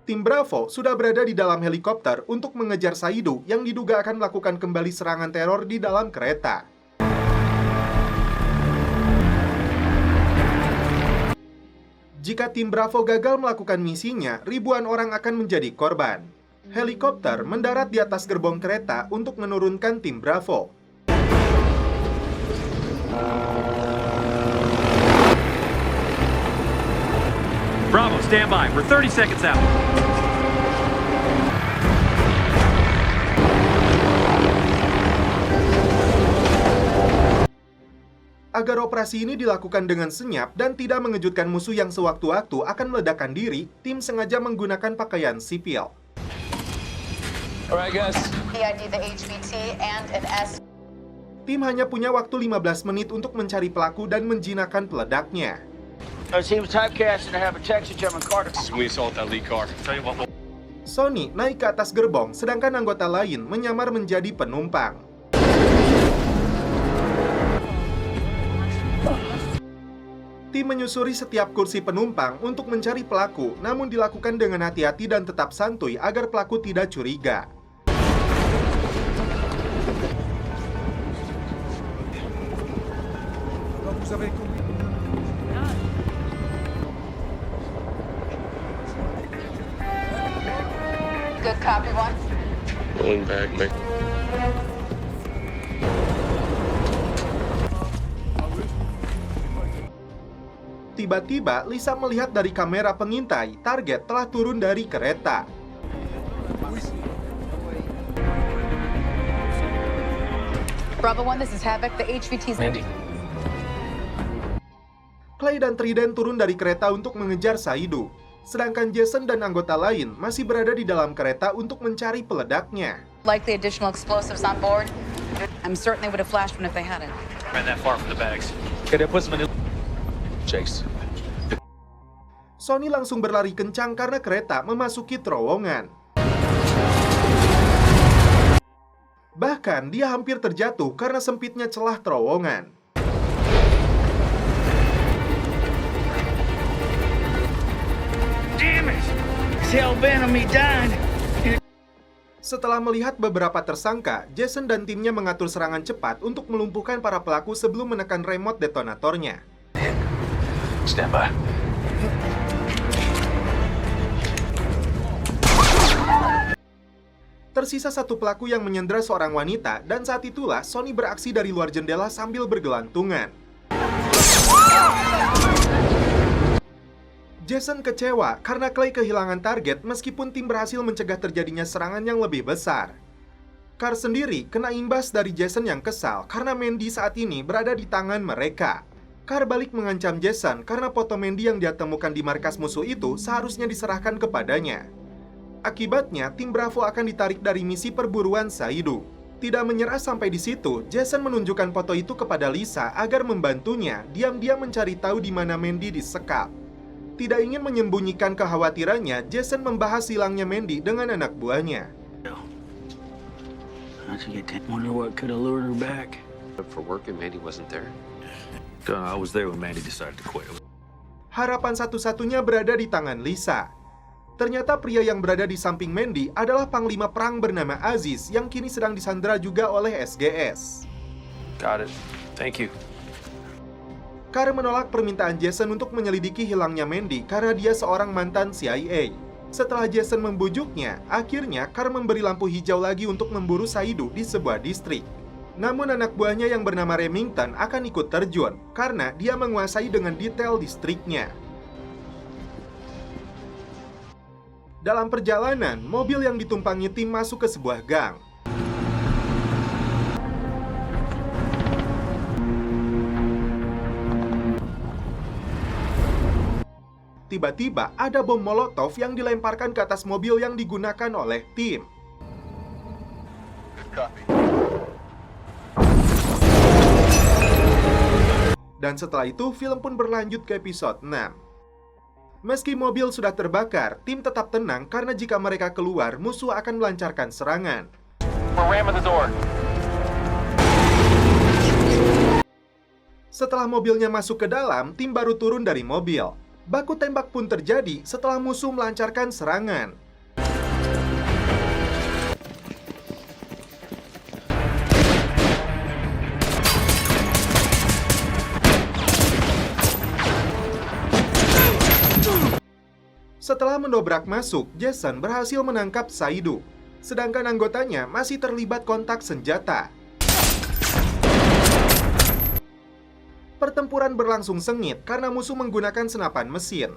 Tim Bravo sudah berada di dalam helikopter untuk mengejar Saidu yang diduga akan melakukan kembali serangan teror di dalam kereta. Jika tim Bravo gagal melakukan misinya, ribuan orang akan menjadi korban. Helikopter mendarat di atas gerbong kereta untuk menurunkan tim Bravo. Bravo, stand by. We're 30 seconds out. Agar operasi ini dilakukan dengan senyap dan tidak mengejutkan musuh yang sewaktu-waktu akan meledakkan diri, tim sengaja menggunakan pakaian sipil. Alright guys. The HVT and an S. Tim hanya punya waktu 15 menit untuk mencari pelaku dan menjinakkan peledaknya. He was typecasting to have a Texas German Carter. We assault that lead car. Tell you what. Sony naik ke atas gerbong, sedangkan anggota lain menyamar menjadi penumpang. Tim menyusuri setiap kursi penumpang untuk mencari pelaku, namun dilakukan dengan hati-hati dan tetap santuy agar pelaku tidak curiga. Good copy, one. Pulling back, Mick. Tiba-tiba, Lisa melihat dari kamera pengintai, target telah turun dari kereta. Bravo 1, this is Havoc. The HVT's... Mandy. Clay dan Trident turun dari kereta untuk mengejar Saidu. Sedangkan Jason dan anggota lain masih berada di dalam kereta untuk mencari peledaknya. Likely additional explosives on board. I'm certain they would have flashed one if they hadn't. Ran that far from the bags. Okay, that puts him in Chase. Sony langsung berlari kencang karena kereta memasuki terowongan. Bahkan dia hampir terjatuh karena sempitnya celah terowongan. Damn it! Hell bent on me dying. Setelah melihat beberapa tersangka, Jason dan timnya mengatur serangan cepat untuk melumpuhkan para pelaku sebelum menekan remote detonatornya. Stand by. Tersisa satu pelaku yang menyandera seorang wanita, dan saat itulah Sony beraksi dari luar jendela sambil bergelantungan. Jason kecewa karena Clay kehilangan target meskipun tim berhasil mencegah terjadinya serangan yang lebih besar. Carr sendiri kena imbas dari Jason yang kesal karena Mandy saat ini berada di tangan mereka. Carr balik mengancam Jason karena foto Mandy yang dia temukan di markas musuh itu seharusnya diserahkan kepadanya. Akibatnya, tim Bravo akan ditarik dari misi perburuan Saidu. Tidak menyerah sampai di situ, Jason menunjukkan foto itu kepada Lisa agar membantunya diam-diam mencari tahu di mana Mandy disekap. Tidak ingin menyembunyikan kekhawatirannya, Jason membahas hilangnya Mandy dengan anak buahnya. Wonder what could have lured her back. For work and Mandy wasn't there. I was there when Mandy decided to quit. Harapan satu-satunya berada di tangan Lisa. Ternyata pria yang berada di samping Mandy adalah panglima perang bernama Aziz yang kini sedang disandera juga oleh SGS. Got it. Thank you. Carr menolak permintaan Jason untuk menyelidiki hilangnya Mandy karena dia seorang mantan CIA. Setelah Jason membujuknya, akhirnya Carr memberi lampu hijau lagi untuk memburu Saidu di sebuah distrik. Namun anak buahnya yang bernama Remington akan ikut terjun karena dia menguasai dengan detail distriknya. Dalam perjalanan, mobil yang ditumpangi tim masuk ke sebuah gang. Tiba-tiba ada bom molotov yang dilemparkan ke atas mobil yang digunakan oleh tim. Dan setelah itu, film pun berlanjut ke episode 6. Meski mobil sudah terbakar, tim tetap tenang karena jika mereka keluar, musuh akan melancarkan serangan. We're ramming the door. Setelah mobilnya masuk ke dalam, tim baru turun dari mobil. Baku tembak pun terjadi setelah musuh melancarkan serangan. Setelah mendobrak masuk, Jason berhasil menangkap Saidu. Sedangkan anggotanya masih terlibat kontak senjata. Pertempuran berlangsung sengit karena musuh menggunakan senapan mesin.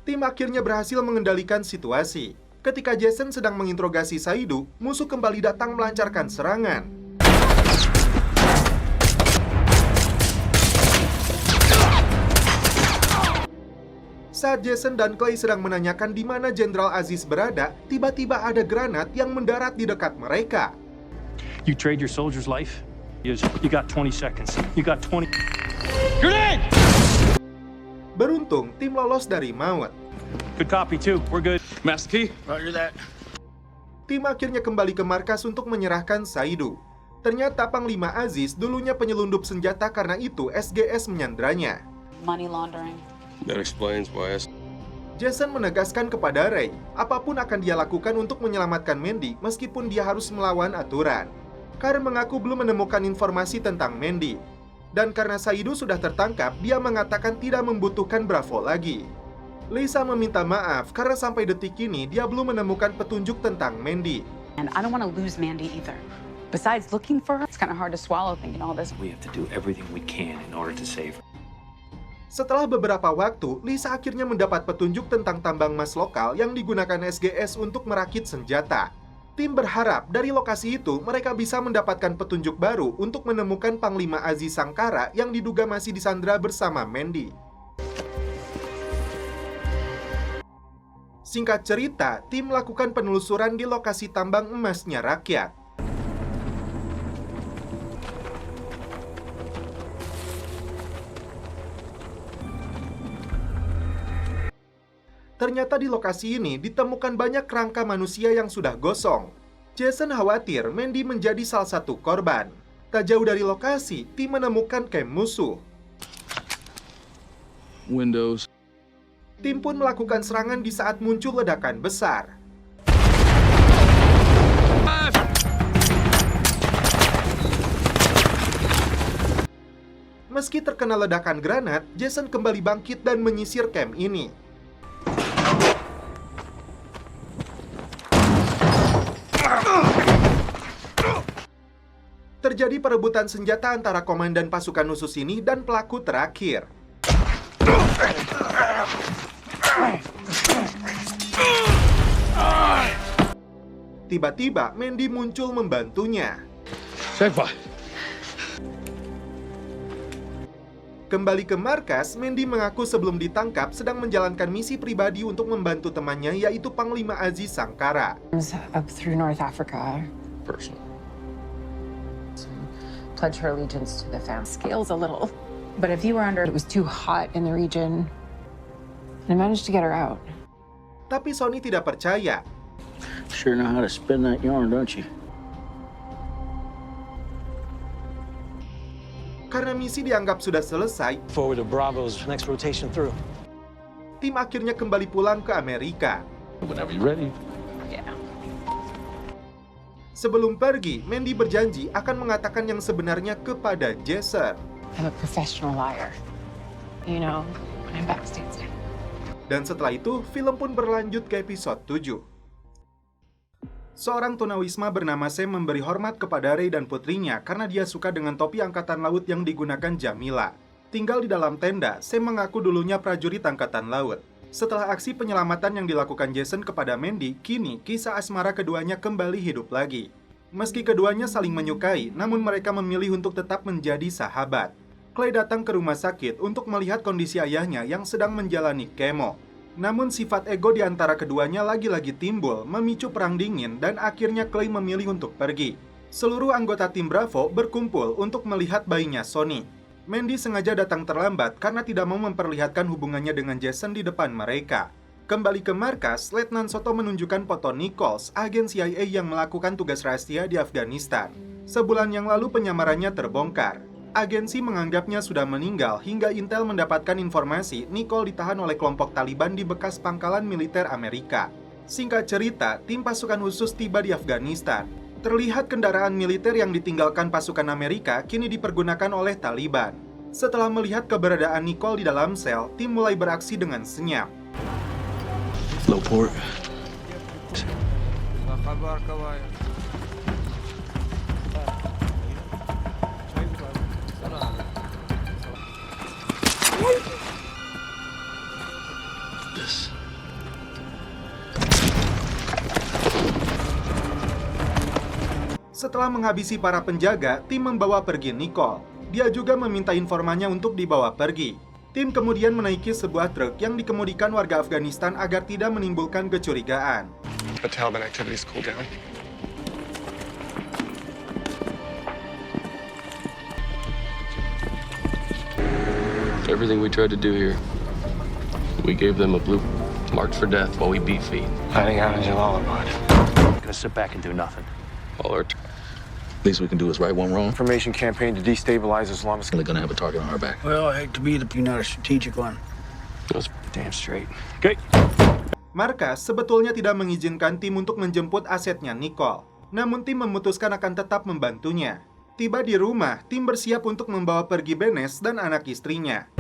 Tim akhirnya berhasil mengendalikan situasi. Ketika Jason sedang menginterogasi Saidu, musuh kembali datang melancarkan serangan. Saat Jason dan Clay sedang menanyakan di mana Jenderal Aziz berada, tiba-tiba ada granat yang mendarat di dekat mereka. You trade your soldier's life? You got 20 seconds. You got 20... Grenade! Beruntung, tim lolos dari maut. Good copy, too. We're good. Master Key? Roger that. Tim akhirnya kembali ke markas untuk menyerahkan Saidu. Ternyata Panglima Aziz dulunya penyelundup senjata, karena itu SGS menyandranya. Money laundering. That explains why Jason menegaskan kepada Ray, apapun akan dia lakukan untuk menyelamatkan Mandy meskipun dia harus melawan aturan. Carr mengaku belum menemukan informasi tentang Mandy. Dan karena Saidu sudah tertangkap, dia mengatakan tidak membutuhkan Bravo lagi. Lisa meminta maaf karena sampai detik ini dia belum menemukan petunjuk tentang Mandy. And I don't want to lose Mandy either. Besides looking for her, it's kind of hard to swallow thinking all this. We have to do everything we can in order to save her. Setelah beberapa waktu, Lisa akhirnya mendapat petunjuk tentang tambang emas lokal yang digunakan SGS untuk merakit senjata. Tim berharap dari lokasi itu mereka bisa mendapatkan petunjuk baru untuk menemukan Panglima Aziz Sankara yang diduga masih disandra bersama Mandy. Singkat cerita, tim melakukan penelusuran di lokasi tambang emasnya rakyat. Ternyata di lokasi ini ditemukan banyak kerangka manusia yang sudah gosong. Jason khawatir Mandy menjadi salah satu korban. Tak jauh dari lokasi, tim menemukan camp musuh. Windows. Tim pun melakukan serangan di saat muncul ledakan besar. Meski terkena ledakan granat, Jason kembali bangkit dan menyisir camp ini. Terjadi perebutan senjata antara komandan pasukan khusus ini dan pelaku terakhir. Tiba-tiba, Mandy muncul membantunya. Kembali ke markas, Mandy mengaku sebelum ditangkap sedang menjalankan misi pribadi untuk membantu temannya, yaitu Panglima Aziz Sankara. Up through North Africa. Personal. Pledge her allegiance to the family. Scales a little. But if you were under, it was too hot in the region. And I managed to get her out. Tapi Sony tidak percaya. Sure know how to spin that yarn, don't you? Karena misi dianggap sudah selesai, Forward to Bravo's next rotation through. tim akhirnya kembali pulang ke Amerika. Whenever you're ready. Sebelum pergi, Mandy berjanji akan mengatakan yang sebenarnya kepada Jason. I'm a professional liar. You know, when I'm backstage. Dan setelah itu, film pun berlanjut ke episode 7. Seorang tunawisma bernama Sam memberi hormat kepada Ray dan putrinya karena dia suka dengan topi angkatan laut yang digunakan Jamila. Tinggal di dalam tenda, Sam mengaku dulunya prajurit angkatan laut. Setelah aksi penyelamatan yang dilakukan Jason kepada Mandy, kini kisah asmara keduanya kembali hidup lagi. Meski keduanya saling menyukai, namun mereka memilih untuk tetap menjadi sahabat. Clay datang ke rumah sakit untuk melihat kondisi ayahnya yang sedang menjalani kemo. Namun sifat ego di antara keduanya lagi-lagi timbul, memicu perang dingin, dan akhirnya Clay memilih untuk pergi. Seluruh anggota tim Bravo berkumpul untuk melihat bayinya Sony. Mandy sengaja datang terlambat karena tidak mau memperlihatkan hubungannya dengan Jason di depan mereka. Kembali ke markas, Letnan Soto menunjukkan foto Nichols, agen CIA yang melakukan tugas rahasia di Afghanistan. Sebulan yang lalu penyamarannya terbongkar. agensi menganggapnya sudah meninggal hingga Intel mendapatkan informasi Nicole ditahan oleh kelompok Taliban di bekas pangkalan militer Amerika. Singkat cerita, tim pasukan khusus tiba di Afghanistan. Terlihat kendaraan militer yang ditinggalkan pasukan Amerika kini dipergunakan oleh Taliban. Setelah melihat keberadaan Nicole di dalam sel, tim mulai beraksi dengan senyap. Low port. This. Setelah menghabisi para penjaga, tim membawa pergi Nicole. Dia juga meminta informannya untuk dibawa pergi. Tim kemudian menaiki sebuah truk yang dikemudikan warga Afghanistan agar tidak menimbulkan kecurigaan. The Taliban activities cool down. Everything we tried to do here, we gave them a blue marked for death while we beat feet. Hiding out in Jalalabad. Gonna sit back and do nothing. All our least we can do is right one wrong. Information campaign to destabilize Islamists. They're gonna have a target on our back. Well, I hate to be the not a strategic one. That's Damn straight. Okay. Markas sebetulnya tidak mengizinkan tim untuk menjemput asetnya Nicole. Namun tim memutuskan akan tetap membantunya. Tiba di rumah, tim bersiap untuk membawa pergi Benes dan anak istrinya.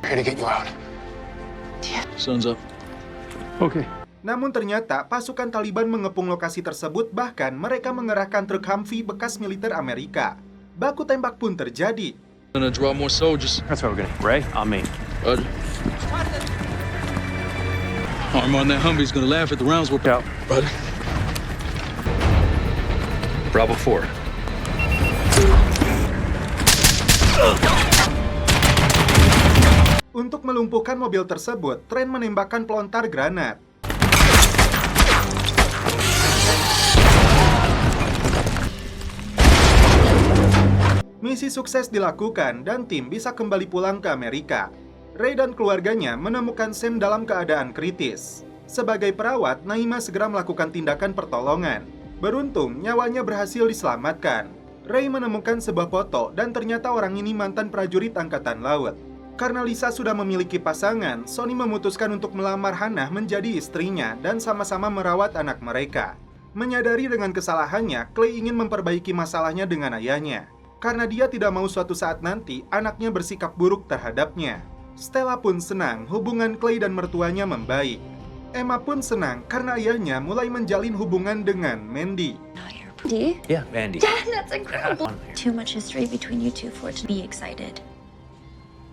Here to get you out. sun's up. Okay. Namun ternyata pasukan Taliban mengepung lokasi tersebut, bahkan mereka mengerahkan truk Humvee bekas militer Amerika. Baku tembak pun terjadi. Gonna draw more soldiers. That's what we're gonna. Ray, on me. Roger. Arm on that Humvee's gonna laugh at the rounds we're Out. Roger. Bravo 4. Untuk melumpuhkan mobil tersebut, Trent menembakkan pelontar granat. Misi sukses dilakukan dan tim bisa kembali pulang ke Amerika. Ray dan keluarganya menemukan Sam dalam keadaan kritis. Sebagai perawat, Naima segera melakukan tindakan pertolongan. Beruntung, nyawanya berhasil diselamatkan. Ray menemukan sebuah foto dan ternyata orang ini mantan prajurit angkatan laut. Karena Lisa sudah memiliki pasangan, Sonny memutuskan untuk melamar Hannah menjadi istrinya dan sama-sama merawat anak mereka. Menyadari dengan kesalahannya, Clay ingin memperbaiki masalahnya dengan ayahnya. Karena dia tidak mau suatu saat nanti anaknya bersikap buruk terhadapnya. Stella pun senang hubungan Clay dan mertuanya membaik. Emma pun senang karena ayahnya mulai menjalin hubungan dengan Mandy. D? Yeah, Mandy. Dad, that's incredible. Too much history between you two for it to be excited.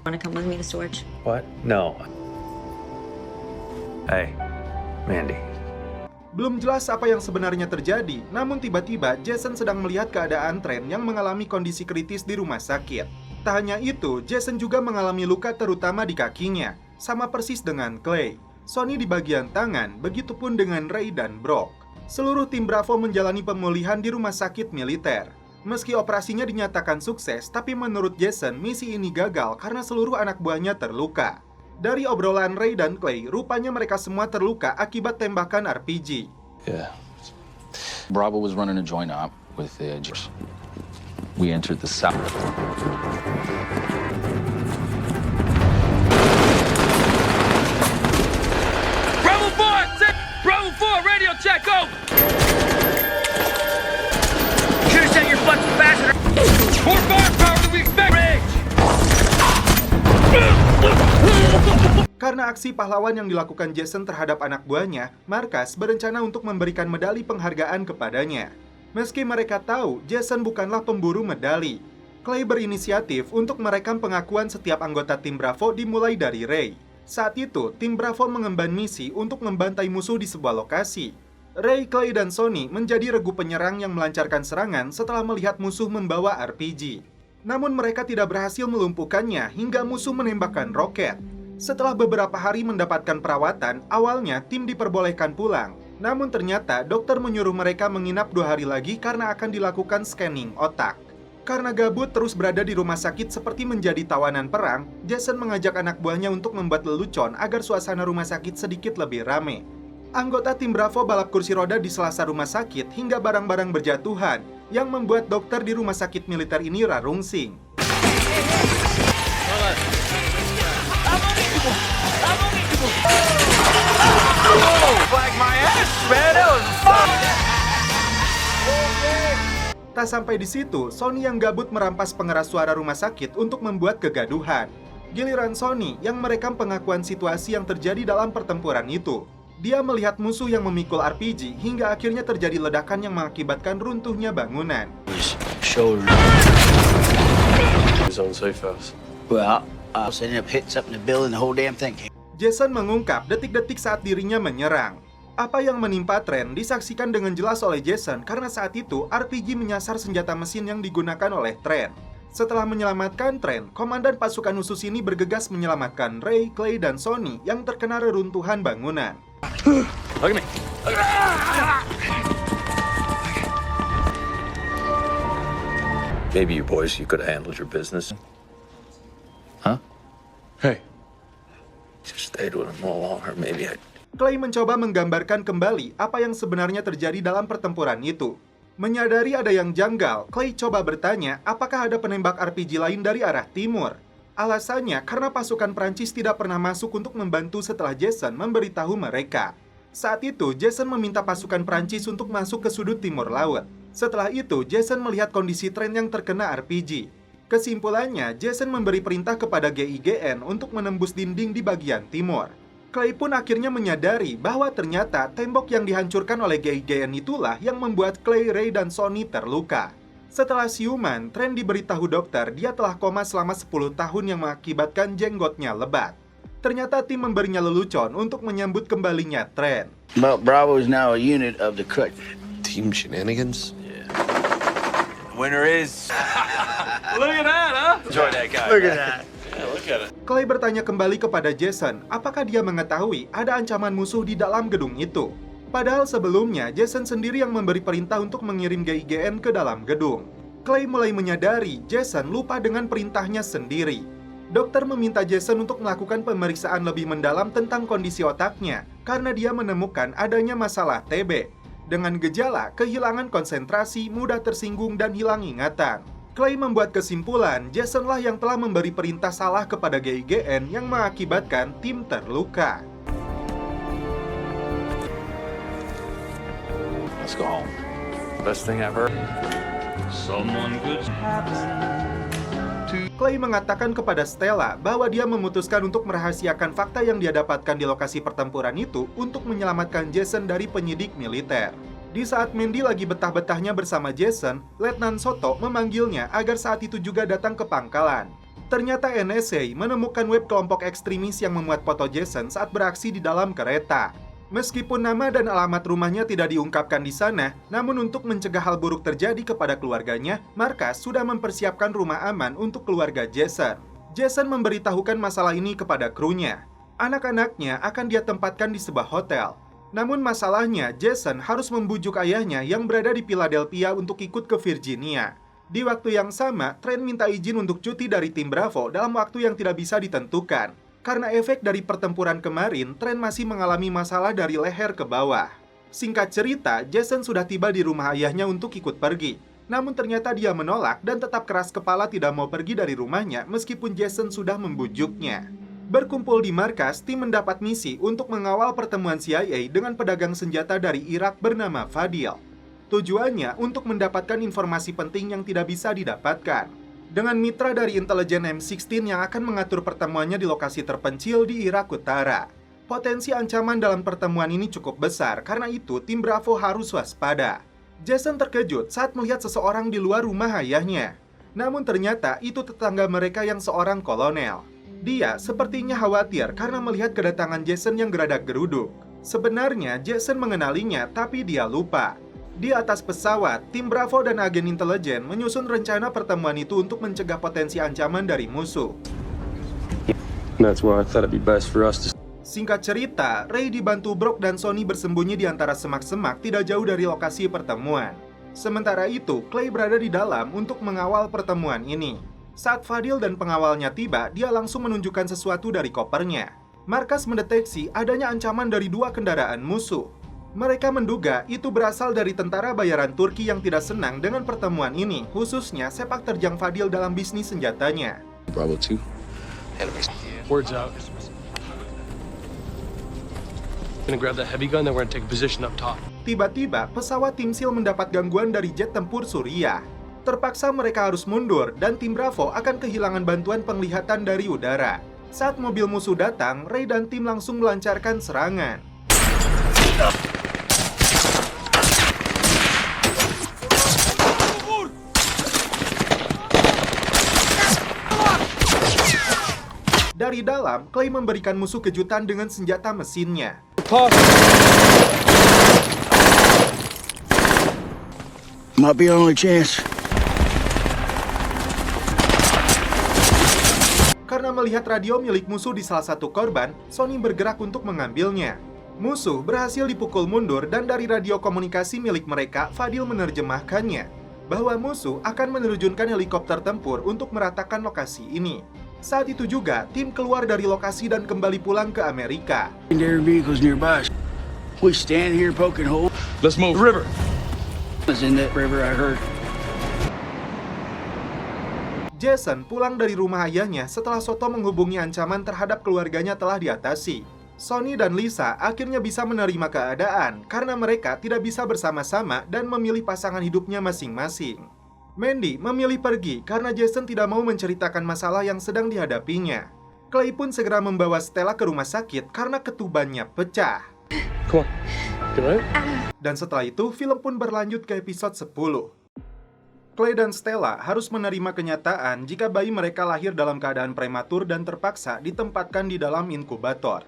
Want to come with me to storage? What? No. Hey, Mandy. Belum jelas apa yang sebenarnya terjadi, namun tiba-tiba Jason sedang melihat keadaan Trent yang mengalami kondisi kritis di rumah sakit. Tak hanya itu, Jason juga mengalami luka terutama di kakinya, sama persis dengan Clay. Sonny di bagian tangan, begitupun dengan Ray dan Brock. Seluruh tim Bravo menjalani pemulihan di rumah sakit militer. Meski operasinya dinyatakan sukses, tapi menurut Jason, misi ini gagal karena seluruh anak buahnya terluka. Dari obrolan Ray dan Clay, rupanya mereka semua terluka akibat tembakan RPG. Yeah. Bravo was running a joint op with the We entered the south. Bravo 4! Bravo 4, radio check, go! Should have set your butts faster. More firepower than we expect! Karena aksi pahlawan yang dilakukan Jason terhadap anak buahnya, Markas berencana untuk memberikan medali penghargaan kepadanya. Meski mereka tahu Jason bukanlah pemburu medali, Clay berinisiatif untuk merekam pengakuan setiap anggota tim Bravo dimulai dari Ray. Saat itu, tim Bravo mengemban misi untuk membantai musuh di sebuah lokasi. Ray, Clay, dan Sonny menjadi regu penyerang yang melancarkan serangan setelah melihat musuh membawa RPG. Namun mereka tidak berhasil melumpuhkannya hingga musuh menembakkan roket. Setelah beberapa hari mendapatkan perawatan, awalnya tim diperbolehkan pulang. Namun ternyata dokter menyuruh mereka menginap 2 hari lagi karena akan dilakukan scanning otak. Karena gabut terus berada di rumah sakit seperti menjadi tawanan perang, Jason mengajak anak buahnya untuk membuat lelucon agar suasana rumah sakit sedikit lebih rame. Anggota tim Bravo balap kursi roda di sela-sela rumah sakit hingga barang-barang berjatuhan yang membuat dokter di rumah sakit militer ini rarungsing. Tak sampai di situ, Sony yang gabut merampas pengeras suara rumah sakit untuk membuat kegaduhan. Giliran Sony yang merekam pengakuan situasi yang terjadi dalam pertempuran itu. Dia melihat musuh yang memikul RPG hingga akhirnya terjadi ledakan yang mengakibatkan runtuhnya bangunan. Jason mengungkap detik-detik saat dirinya menyerang. Apa yang menimpa Trent disaksikan dengan jelas oleh Jason karena saat itu RPG menyasar senjata mesin yang digunakan oleh Trent. Setelah menyelamatkan Trent, komandan pasukan khusus ini bergegas menyelamatkan Ray, Clay, dan Sony yang terkena reruntuhan bangunan. Look at me. Maybe you boys, you could have handled your business. Huh? Hey. Just stayed with him a little longer, maybe I... Clay mencoba menggambarkan kembali apa yang sebenarnya terjadi dalam pertempuran itu. Menyadari ada yang janggal, Clay coba bertanya apakah ada penembak RPG lain dari arah timur. Alasannya karena pasukan Prancis tidak pernah masuk untuk membantu setelah Jason memberitahu mereka. Saat itu, Jason meminta pasukan Prancis untuk masuk ke sudut timur laut. Setelah itu, Jason melihat kondisi Trent yang terkena RPG. Kesimpulannya, Jason memberi perintah kepada GIGN untuk menembus dinding di bagian timur. Clay pun akhirnya menyadari bahwa ternyata tembok yang dihancurkan oleh GIGN itulah yang membuat Clay, Ray, dan Sony terluka. Setelah siuman, Trent diberitahu dokter dia telah koma selama 10 tahun yang mengakibatkan jenggotnya lebat. Ternyata tim memberinya lelucon untuk menyambut kembalinya Trent. Bravo is now a unit of the Cut. Team shenanigans? Winner is. Look at that, huh? Enjoy that guy. Look at that. Yeah, look at it. Clay bertanya kembali kepada Jason, apakah dia mengetahui ada ancaman musuh di dalam gedung itu. Padahal sebelumnya, Jason sendiri yang memberi perintah untuk mengirim GIGN ke dalam gedung. Clay mulai menyadari Jason lupa dengan perintahnya sendiri. Dokter meminta Jason untuk melakukan pemeriksaan lebih mendalam tentang kondisi otaknya, karena dia menemukan adanya masalah TB. Dengan gejala, kehilangan konsentrasi, mudah tersinggung, dan hilang ingatan. Clay membuat kesimpulan, Jasonlah yang telah memberi perintah salah kepada GIGN yang mengakibatkan tim terluka. Let's go home. Best thing ever. Someone good. Clay mengatakan kepada Stella bahwa dia memutuskan untuk merahasiakan fakta yang dia dapatkan di lokasi pertempuran itu untuk menyelamatkan Jason dari penyidik militer. Di saat Mandy lagi betah-betahnya bersama Jason, Letnan Soto memanggilnya agar saat itu juga datang ke pangkalan. Ternyata NSA menemukan web kelompok ekstremis yang memuat foto Jason saat beraksi di dalam kereta. Meskipun nama dan alamat rumahnya tidak diungkapkan di sana, namun untuk mencegah hal buruk terjadi kepada keluarganya, markas sudah mempersiapkan rumah aman untuk keluarga Jason. Jason memberitahukan masalah ini kepada krunya. Anak-anaknya akan dia tempatkan di sebuah hotel. Namun masalahnya, Jason harus membujuk ayahnya yang berada di Philadelphia untuk ikut ke Virginia. Di waktu yang sama, Trent minta izin untuk cuti dari tim Bravo dalam waktu yang tidak bisa ditentukan. Karena efek dari pertempuran kemarin, Trent masih mengalami masalah dari leher ke bawah. Singkat cerita, Jason sudah tiba di rumah ayahnya untuk ikut pergi. Namun ternyata dia menolak dan tetap keras kepala tidak mau pergi dari rumahnya meskipun Jason sudah membujuknya. Berkumpul di markas, tim mendapat misi untuk mengawal pertemuan CIA dengan pedagang senjata dari Irak bernama Fadil. Tujuannya untuk mendapatkan informasi penting yang tidak bisa didapatkan. Dengan mitra dari intelijen M16 yang akan mengatur pertemuannya di lokasi terpencil di Irak Utara. Potensi ancaman dalam pertemuan ini cukup besar, karena itu tim Bravo harus waspada. Jason terkejut saat melihat seseorang di luar rumah ayahnya. Namun ternyata itu tetangga mereka yang seorang kolonel. Dia sepertinya khawatir karena melihat kedatangan Jason yang geradak geruduk. Sebenarnya Jason mengenalinya, tapi dia lupa. Di atas pesawat, tim Bravo dan agen intelijen menyusun rencana pertemuan itu untuk mencegah potensi ancaman dari musuh. That's why I thought it'd be best for us to... Singkat cerita, Ray dibantu Brock dan Sony bersembunyi di antara semak-semak tidak jauh dari lokasi pertemuan. Sementara itu, Clay berada di dalam untuk mengawal pertemuan ini. Saat Fadil dan pengawalnya tiba, dia langsung menunjukkan sesuatu dari kopernya. Markas mendeteksi adanya ancaman dari 2 kendaraan musuh. Mereka menduga itu berasal dari tentara bayaran Turki yang tidak senang dengan pertemuan ini, khususnya sepak terjang Fadil dalam bisnis senjatanya. Bravo 2. Words out. Gonna grab that heavy gun, then we're gonna take a position up top. Tiba-tiba, pesawat tim SEAL mendapat gangguan dari jet tempur Suriah. Terpaksa mereka harus mundur dan tim Bravo akan kehilangan bantuan penglihatan dari udara. Saat mobil musuh datang, Ray dan tim langsung melancarkan serangan. Dari dalam, Clay memberikan musuh kejutan dengan senjata mesinnya. Might be our only chance. Karena melihat radio milik musuh di salah satu korban, Sonny bergerak untuk mengambilnya. Musuh berhasil dipukul mundur dan dari radio komunikasi milik mereka, Fadil menerjemahkannya bahwa musuh akan menerjunkan helikopter tempur untuk meratakan lokasi ini. Saat itu juga, tim keluar dari lokasi dan kembali pulang ke Amerika. Secondary vehicles nearby. We stand here poking holes. Let's move. River. Was in that river, I heard. Jason pulang dari rumah ayahnya setelah Soto menghubungi ancaman terhadap keluarganya telah diatasi. Sonny dan Lisa akhirnya bisa menerima keadaan karena mereka tidak bisa bersama-sama dan memilih pasangan hidupnya masing-masing. Mandy memilih pergi karena Jason tidak mau menceritakan masalah yang sedang dihadapinya. Clay pun segera membawa Stella ke rumah sakit karena ketubannya pecah. Come on. Get right. Dan setelah itu, film pun berlanjut ke episode 10. Clay dan Stella harus menerima kenyataan jika bayi mereka lahir dalam keadaan prematur dan terpaksa ditempatkan di dalam inkubator.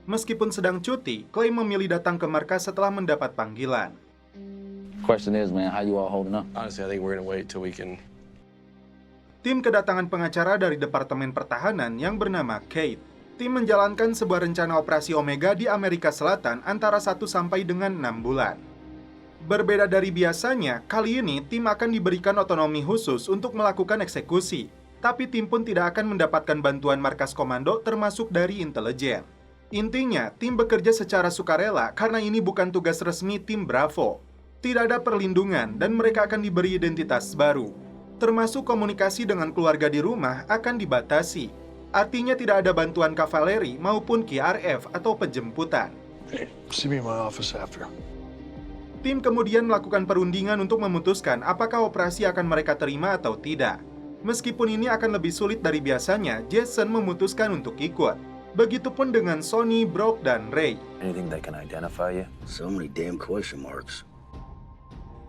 Meskipun sedang cuti, Clay memilih datang ke markas setelah mendapat panggilan. Question is, man, how you all holding up? Honestly, I think we're gonna wait till we can. Tim kedatangan pengacara dari Departemen Pertahanan yang bernama Kate. Tim menjalankan sebuah rencana operasi Omega di Amerika Selatan antara 1 sampai dengan 6 bulan. Berbeda dari biasanya, kali ini tim akan diberikan otonomi khusus untuk melakukan eksekusi. Tapi tim pun tidak akan mendapatkan bantuan markas komando termasuk dari intelijen. Intinya, tim bekerja secara sukarela karena ini bukan tugas resmi tim Bravo. Tidak ada perlindungan dan mereka akan diberi identitas baru. Termasuk komunikasi dengan keluarga di rumah akan dibatasi. Artinya tidak ada bantuan kavaleri maupun KRF atau penjemputan. Hey, see me in my office after. Tim kemudian melakukan perundingan untuk memutuskan apakah operasi akan mereka terima atau tidak. Meskipun ini akan lebih sulit dari biasanya, Jason memutuskan untuk ikut. Begitupun dengan Sonny, Brock, dan Ray. Anything that can identify you? So many damn question marks.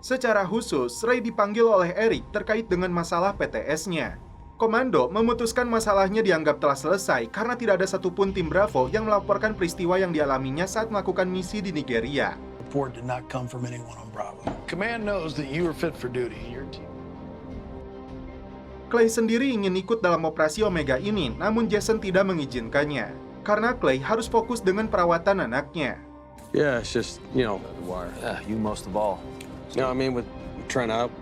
Secara khusus, Ray dipanggil oleh Eric terkait dengan masalah PTS-nya. Komando memutuskan masalahnya dianggap telah selesai karena tidak ada satupun tim Bravo yang melaporkan peristiwa yang dialaminya saat melakukan misi di Nigeria. Report did not come from anyone on Bravo. Command knows that you are fit for duty. Your team. Clay sendiri ingin ikut dalam operasi Omega ini, namun Jason tidak mengizinkannya. Karena Clay harus fokus dengan perawatan anaknya. Yeah, it's just, Yeah, you most of all. I mean, with trying to.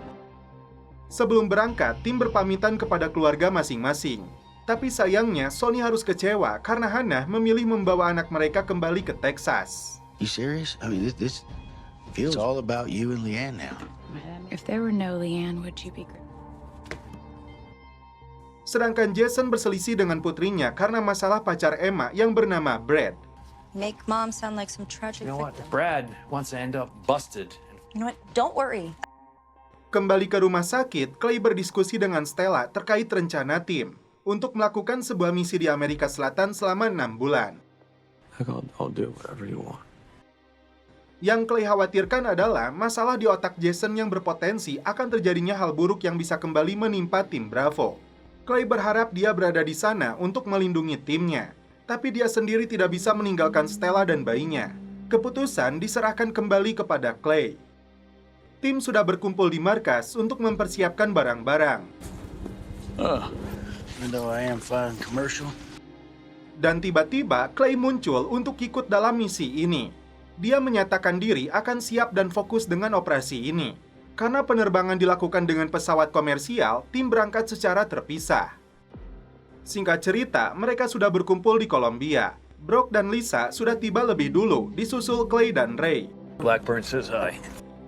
Sebelum berangkat, tim berpamitan kepada keluarga masing-masing. Tapi sayangnya, Sonny harus kecewa karena Hannah memilih membawa anak mereka kembali ke Texas. You serious? I mean, this feels all about you and Leanne now. If there were no Leanne, would you be great? Sedangkan Jason berselisih dengan putrinya karena masalah pacar Emma yang bernama Brad. Make mom sound like some tragic victim. Brad wants to end up busted. You know what? Don't worry. Kembali ke rumah sakit, Clay berdiskusi dengan Stella terkait rencana tim untuk melakukan sebuah misi di Amerika Selatan selama 6 bulan. I'll do whatever you want. Yang Clay khawatirkan adalah masalah di otak Jason yang berpotensi akan terjadinya hal buruk yang bisa kembali menimpa tim Bravo. Clay berharap dia berada di sana untuk melindungi timnya, tapi dia sendiri tidak bisa meninggalkan Stella dan bayinya. Keputusan diserahkan kembali kepada Clay. Tim sudah berkumpul di markas untuk mempersiapkan barang-barang. Even though I am flying commercial. Dan tiba-tiba Clay muncul untuk ikut dalam misi ini. Dia menyatakan diri akan siap dan fokus dengan operasi ini. Karena penerbangan dilakukan dengan pesawat komersial, tim berangkat secara terpisah. Singkat cerita, mereka sudah berkumpul di Kolombia. Brock dan Lisa sudah tiba lebih dulu, disusul Clay dan Ray. Blackburn says hi.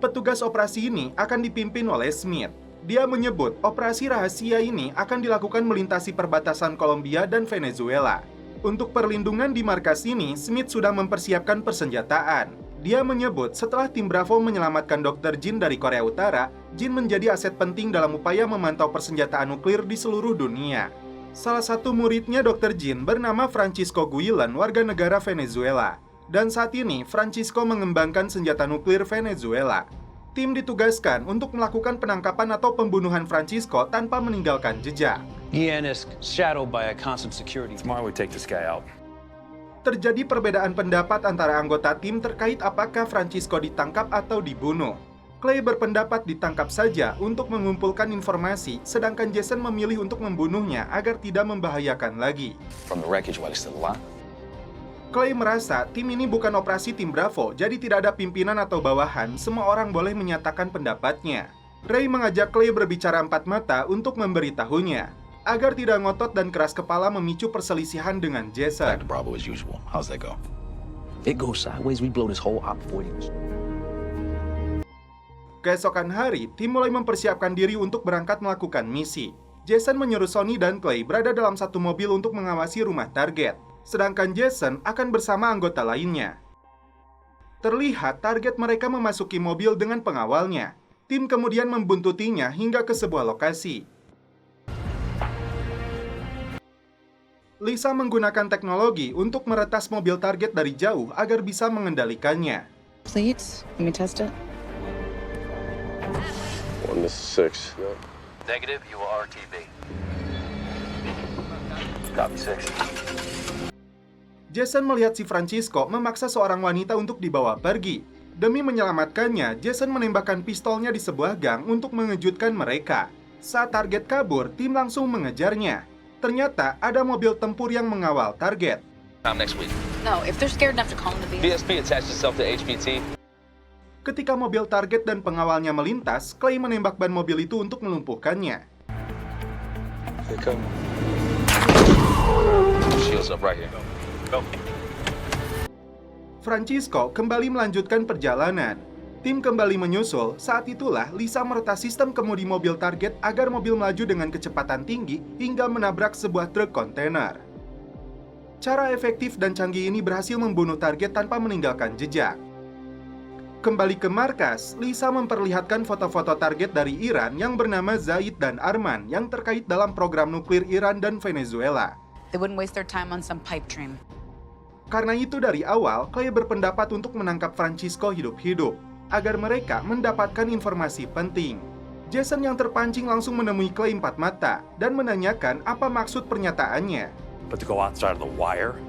Petugas operasi ini akan dipimpin oleh Smith. Dia menyebut operasi rahasia ini akan dilakukan melintasi perbatasan Kolombia dan Venezuela. Untuk perlindungan di markas ini, Smith sudah mempersiapkan persenjataan. Dia menyebut setelah tim Bravo menyelamatkan Dr. Jin dari Korea Utara, Jin menjadi aset penting dalam upaya memantau persenjataan nuklir di seluruh dunia. Salah satu muridnya Dr. Jin bernama Francisco Guillen, warga negara Venezuela. Dan saat ini, Francisco mengembangkan senjata nuklir Venezuela. Tim ditugaskan untuk melakukan penangkapan atau pembunuhan Francisco tanpa meninggalkan jejak. Ian is shadowed by a constant security. Tomorrow we take this guy out. Terjadi perbedaan pendapat antara anggota tim terkait apakah Francisco ditangkap atau dibunuh. Clay berpendapat ditangkap saja untuk mengumpulkan informasi, sedangkan Jason memilih untuk membunuhnya agar tidak membahayakan lagi. From the wreckage while he's still alive. Clay merasa tim ini bukan operasi tim Bravo, jadi tidak ada pimpinan atau bawahan, semua orang boleh menyatakan pendapatnya. Ray mengajak Clay berbicara empat mata untuk memberitahunya, agar tidak ngotot dan keras kepala memicu perselisihan dengan Jason. Back to Bravo as usual. How's that go? It goes sideways, we blow this whole op before you. Keesokan hari, tim mulai mempersiapkan diri untuk berangkat melakukan misi. Jason menyuruh Sonny dan Clay berada dalam satu mobil untuk mengawasi rumah target. Sedangkan Jason akan bersama anggota lainnya. Terlihat target mereka memasuki mobil dengan pengawalnya. Tim kemudian membuntutinya hingga ke sebuah lokasi. Lisa menggunakan teknologi untuk meretas mobil target dari jauh agar bisa mengendalikannya. Please, let me test it. 1 to 6. Negative, you will RTB. Copy 6. Jason melihat si Francisco memaksa seorang wanita untuk dibawa pergi. Demi menyelamatkannya, Jason menembakkan pistolnya di sebuah gang untuk mengejutkan mereka. Saat target kabur, tim langsung mengejarnya. Ternyata ada mobil tempur yang mengawal target. Next week. No, if they're scared enough to call him the beast. BSP attached itself to HPT. Ketika mobil target dan pengawalnya melintas, Clay menembak ban mobil itu untuk melumpuhkannya. Shields up right here. Go. Francisco kembali melanjutkan perjalanan. Tim kembali menyusul, saat itulah Lisa meretas sistem kemudi mobil target agar mobil melaju dengan kecepatan tinggi hingga menabrak sebuah truk kontainer. Cara efektif dan canggih ini berhasil membunuh target tanpa meninggalkan jejak. Kembali ke markas, Lisa memperlihatkan foto-foto target dari Iran yang bernama Zaid dan Arman yang terkait dalam program nuklir Iran dan Venezuela. They wouldn't waste their time on some pipe dream. Karena itu dari awal, Clay berpendapat untuk menangkap Francisco hidup-hidup, agar mereka mendapatkan informasi penting. Jason yang terpancing langsung menemui Clay empat mata, dan menanyakan apa maksud pernyataannya. But to go outside of the wire?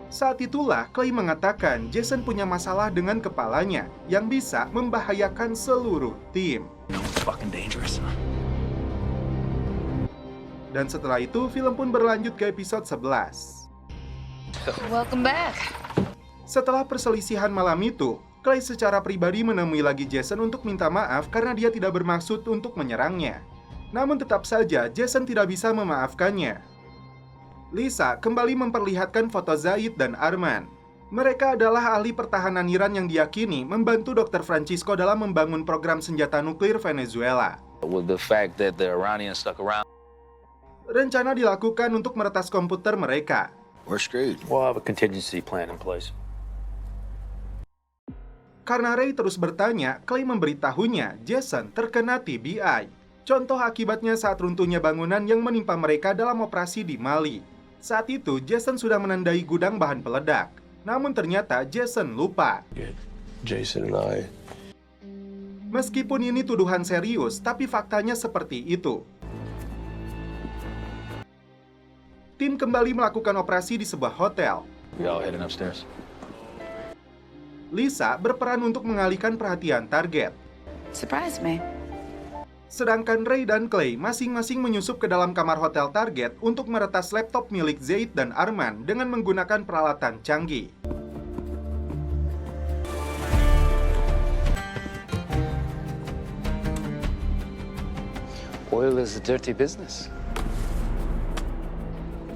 Saat itulah, Clay mengatakan Jason punya masalah dengan kepalanya, yang bisa membahayakan seluruh tim. Fucking dangerous. Dan setelah itu, film pun berlanjut ke episode 11. Welcome back. Setelah perselisihan malam itu, Clay secara pribadi menemui lagi Jason untuk minta maaf karena dia tidak bermaksud untuk menyerangnya. Namun tetap saja Jason tidak bisa memaafkannya. Lisa kembali memperlihatkan foto Zaid dan Arman. Mereka adalah ahli pertahanan Iran yang diyakini membantu Dr. Francisco dalam membangun program senjata nuklir Venezuela. With the fact that the Iranians stuck around. Rencana dilakukan untuk meretas komputer mereka. We're screwed. We'll have a contingency plan in place. Karena Ray terus bertanya, Clay memberitahunya Jason terkena TBI. Contoh akibatnya saat runtuhnya bangunan yang menimpa mereka dalam operasi di Mali. Saat itu, Jason sudah menandai gudang bahan peledak. Namun ternyata Jason lupa. Jason and I. Meskipun ini tuduhan serius, tapi faktanya seperti itu. Tim kembali melakukan operasi di sebuah hotel. We all heading upstairs. Lisa berperan untuk mengalihkan perhatian target. Surprise me. Sedangkan Ray dan Clay masing-masing menyusup ke dalam kamar hotel target untuk meretas laptop milik Zaid dan Arman dengan menggunakan peralatan canggih. Oil is a dirty business.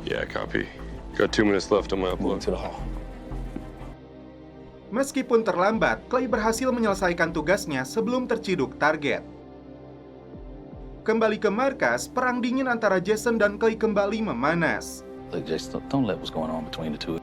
Yeah, copy. Got 2 minutes left on my upload. To the hall. Meskipun terlambat, Clay berhasil menyelesaikan tugasnya sebelum terciduk target. Kembali ke markas, perang dingin antara Jason dan Clay kembali memanas. Look, Jason, don't let what's going on between the two.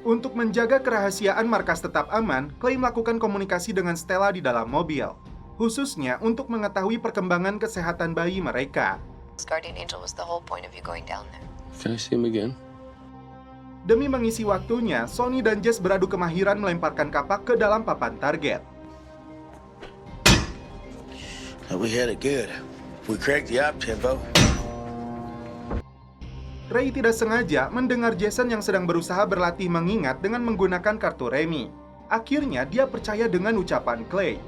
Untuk menjaga kerahasiaan markas tetap aman, Clay melakukan komunikasi dengan Stella di dalam mobil, khususnya untuk mengetahui perkembangan kesehatan bayi mereka. Guardian Angel was the whole point of you going down there. Can I see him again? Demi mengisi waktunya, Sonny dan Jess beradu kemahiran melemparkan kapak ke dalam papan target. We had it good. We cracked the op-tempo. Ray tidak sengaja mendengar Jason yang sedang berusaha berlatih mengingat dengan menggunakan kartu remi. Akhirnya dia percaya dengan ucapan Clay.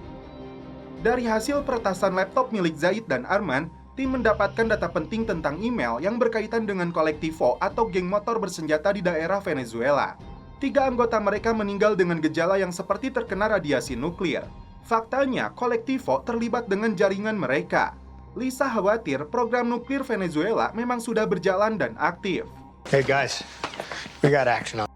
Dari hasil peretasan laptop milik Zaid dan Arman, tim mendapatkan data penting tentang email yang berkaitan dengan Kolektivo atau geng motor bersenjata di daerah Venezuela. 3 anggota mereka meninggal dengan gejala yang seperti terkena radiasi nuklir. Faktanya, Kolektivo terlibat dengan jaringan mereka. Lisa khawatir program nuklir Venezuela memang sudah berjalan dan aktif. Hey guys, we got action on.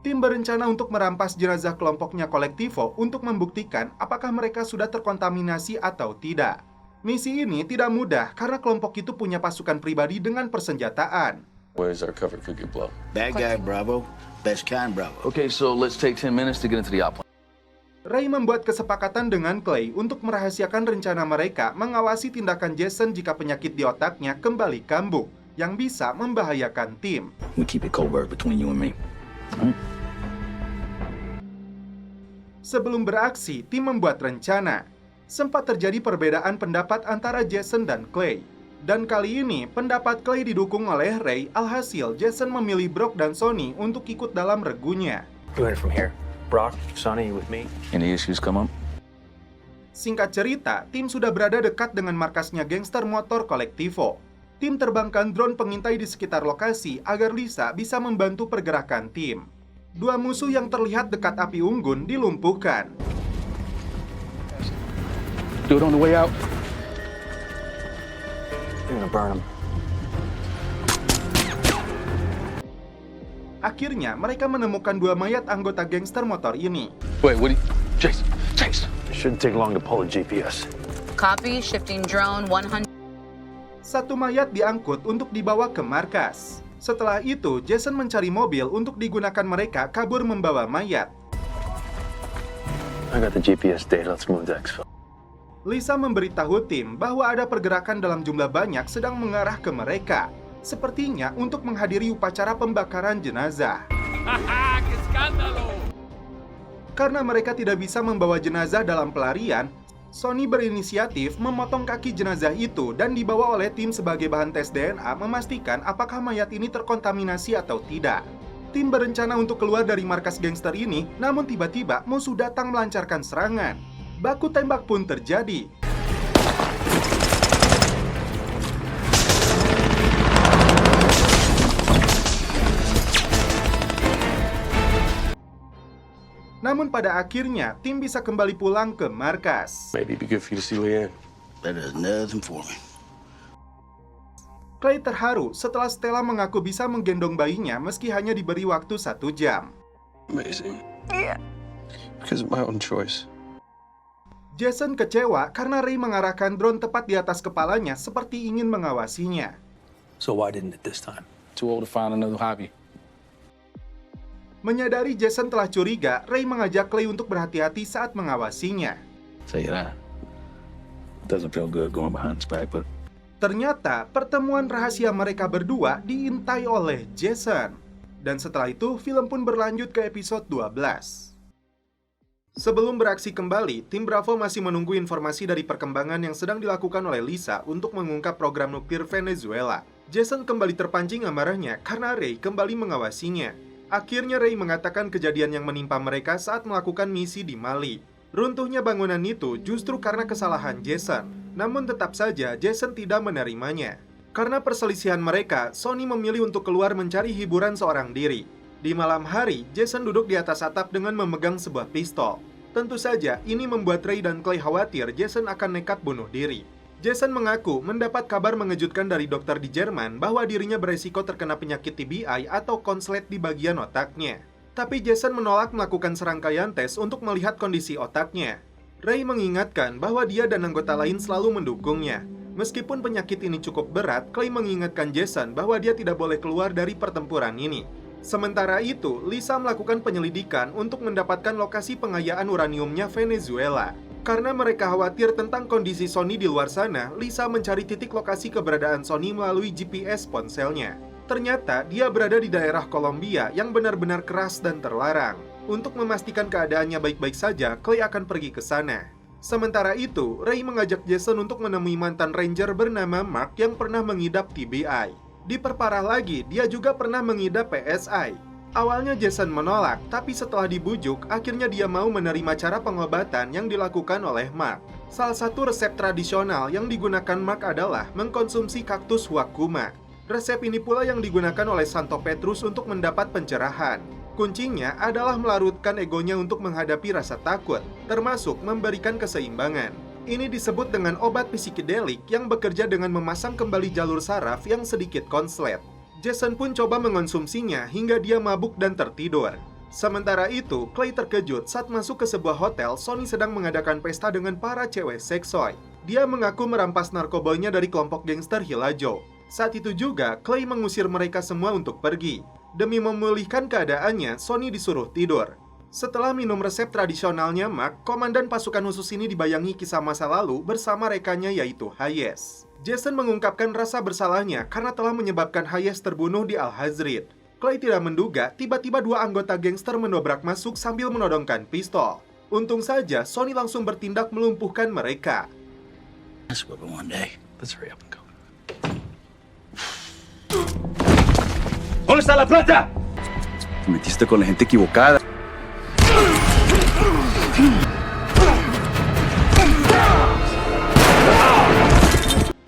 Tim berencana untuk merampas jenazah kelompoknya Kolektivo untuk membuktikan apakah mereka sudah terkontaminasi atau tidak. Misi ini tidak mudah karena kelompok itu punya pasukan pribadi dengan persenjataan. Where's our cover could get blown? Bad guy, Bravo. Best kind, Bravo. Okay, so let's take 10 minutes to get into the op. Ray membuat kesepakatan dengan Clay untuk merahasiakan rencana mereka mengawasi tindakan Jason jika penyakit di otaknya kembali kambuh, yang bisa membahayakan tim. We keep it covert between you and me. Right? Sebelum beraksi, tim membuat rencana. Sempat terjadi perbedaan pendapat antara Jason dan Clay. Dan kali ini, pendapat Clay didukung oleh Ray, alhasil Jason memilih Brock dan Sonny untuk ikut dalam regunya. Doing it from here. Brock, Sonny, you with me? Any issues come up? Singkat cerita, tim sudah berada dekat dengan markasnya gangster motor Kolektivo. Tim terbangkan drone pengintai di sekitar lokasi agar Lisa bisa membantu pergerakan tim. 2 musuh yang terlihat dekat api unggun dilumpuhkan. Do it on the way out. You're gonna burn him. Akhirnya, mereka menemukan 2 mayat anggota gangster motor ini. Wait, what do you... Chase! It shouldn't take long to pull a GPS. Copy, shifting drone 100. 1 mayat diangkut untuk dibawa ke markas. Setelah itu, Jason mencari mobil untuk digunakan mereka kabur membawa mayat. I got the GPS data. Let's move to exfil. Lisa memberitahu tim bahwa ada pergerakan dalam jumlah banyak sedang mengarah ke mereka. Sepertinya untuk menghadiri upacara pembakaran jenazah. Karena mereka tidak bisa membawa jenazah dalam pelarian, Sonny berinisiatif memotong kaki jenazah itu dan dibawa oleh tim sebagai bahan tes DNA memastikan apakah mayat ini terkontaminasi atau tidak. Tim berencana untuk keluar dari markas gangster ini, namun tiba-tiba musuh datang melancarkan serangan. Baku tembak pun terjadi. Namun pada akhirnya, tim bisa kembali pulang ke markas. Maybe it'd be good for you to see Leanne. That is nothing for me. Clay terharu setelah Stella mengaku bisa menggendong bayinya meski hanya diberi waktu 1 jam. Amazing. Yeah. Because of my own choice. Jason kecewa karena Ray mengarahkan drone tepat di atas kepalanya seperti ingin mengawasinya. So why didn't it this time? Too old to find another hobby. Menyadari Jason telah curiga, Ray mengajak Clay untuk berhati-hati saat mengawasinya. Tell you that. Doesn't feel good going behind his back, but... Ternyata, pertemuan rahasia mereka berdua diintai oleh Jason. Dan setelah itu, film pun berlanjut ke episode 12. Sebelum beraksi kembali, tim Bravo masih menunggu informasi dari perkembangan yang sedang dilakukan oleh Lisa untuk mengungkap program nuklir Venezuela. Jason kembali terpancing amarahnya karena Ray kembali mengawasinya. Akhirnya Ray mengatakan kejadian yang menimpa mereka saat melakukan misi di Mali. Runtuhnya bangunan itu justru karena kesalahan Jason. Namun tetap saja Jason tidak menerimanya. Karena perselisihan mereka, Sonny memilih untuk keluar mencari hiburan seorang diri. Di malam hari, Jason duduk di atas atap dengan memegang sebuah pistol. Tentu saja, ini membuat Ray dan Clay khawatir Jason akan nekat bunuh diri. Jason mengaku mendapat kabar mengejutkan dari dokter di Jerman bahwa dirinya beresiko terkena penyakit TBI atau konslet di bagian otaknya. Tapi Jason menolak melakukan serangkaian tes untuk melihat kondisi otaknya. Ray mengingatkan bahwa dia dan anggota lain selalu mendukungnya. Meskipun penyakit ini cukup berat, Clay mengingatkan Jason bahwa dia tidak boleh keluar dari pertempuran ini. Sementara itu, Lisa melakukan penyelidikan untuk mendapatkan lokasi pengayaan uraniumnya Venezuela. Karena mereka khawatir tentang kondisi Sonny di luar sana, Lisa mencari titik lokasi keberadaan Sonny melalui GPS ponselnya. Ternyata dia berada di daerah Kolombia yang benar-benar keras dan terlarang. Untuk memastikan keadaannya baik-baik saja, Clay akan pergi ke sana. Sementara itu, Ray mengajak Jason untuk menemui mantan ranger bernama Mark yang pernah mengidap TBI. Diperparah lagi, dia juga pernah mengidap PSI. Awalnya Jason menolak, tapi setelah dibujuk, akhirnya dia mau menerima cara pengobatan yang dilakukan oleh Mark. Salah satu resep tradisional yang digunakan Mark adalah mengkonsumsi kaktus Wakuma. Resep ini pula yang digunakan oleh Santo Petrus untuk mendapat pencerahan. Kuncinya adalah melarutkan egonya untuk menghadapi rasa takut, termasuk memberikan keseimbangan. Ini disebut dengan obat psikedelik yang bekerja dengan memasang kembali jalur saraf yang sedikit konslet. Jason pun coba mengonsumsinya hingga dia mabuk dan tertidur. Sementara itu, Clay terkejut saat masuk ke sebuah hotel. Sonny sedang mengadakan pesta dengan para cewek seksoi. Dia mengaku merampas narkoboynya dari kelompok gangster Hilajo. Saat itu juga, Clay mengusir mereka semua untuk pergi. Demi memulihkan keadaannya, Sonny disuruh tidur. Setelah minum resep tradisionalnya Mark, komandan pasukan khusus ini dibayangi kisah masa lalu bersama rekannya yaitu Hayes. Jason mengungkapkan rasa bersalahnya karena telah menyebabkan Hayes terbunuh di Al-Hazrid. Clay tidak menduga tiba-tiba dua anggota gangster mendobrak masuk sambil menodongkan pistol. Untung saja Sonny langsung bertindak melumpuhkan mereka. That's what one day. Let's hurry up and go. ¿Dónde está la plata? Te metiste con la gente equivocada.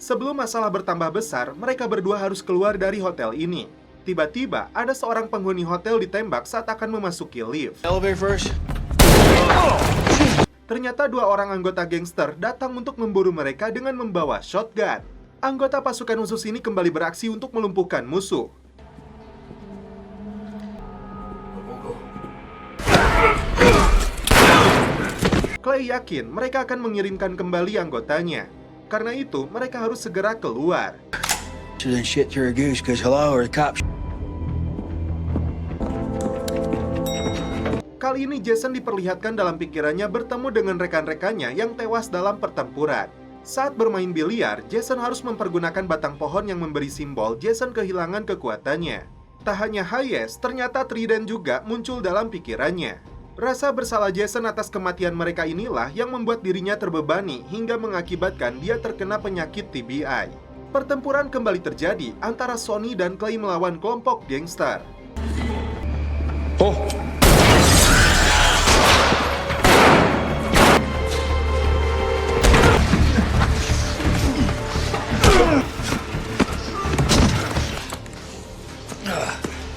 Sebelum masalah bertambah besar, mereka berdua harus keluar dari hotel ini. Tiba-tiba, ada seorang penghuni hotel ditembak saat akan memasuki lift. Elevator first. Ternyata dua orang anggota gangster datang untuk memburu mereka dengan membawa shotgun. Anggota pasukan khusus ini kembali beraksi untuk melumpuhkan musuh. Clay yakin mereka akan mengirimkan kembali anggotanya. Karena itu, mereka harus segera keluar. Kali ini Jason diperlihatkan dalam pikirannya bertemu dengan rekan-rekannya yang tewas dalam pertempuran. Saat bermain biliar, Jason harus mempergunakan batang pohon yang memberi simbol Jason kehilangan kekuatannya. Tak hanya Hayes, ternyata Trident juga muncul dalam pikirannya. Rasa bersalah Jason atas kematian mereka inilah yang membuat dirinya terbebani hingga mengakibatkan dia terkena penyakit TBI. Pertempuran kembali terjadi antara Sonny dan Clay melawan kelompok gangster.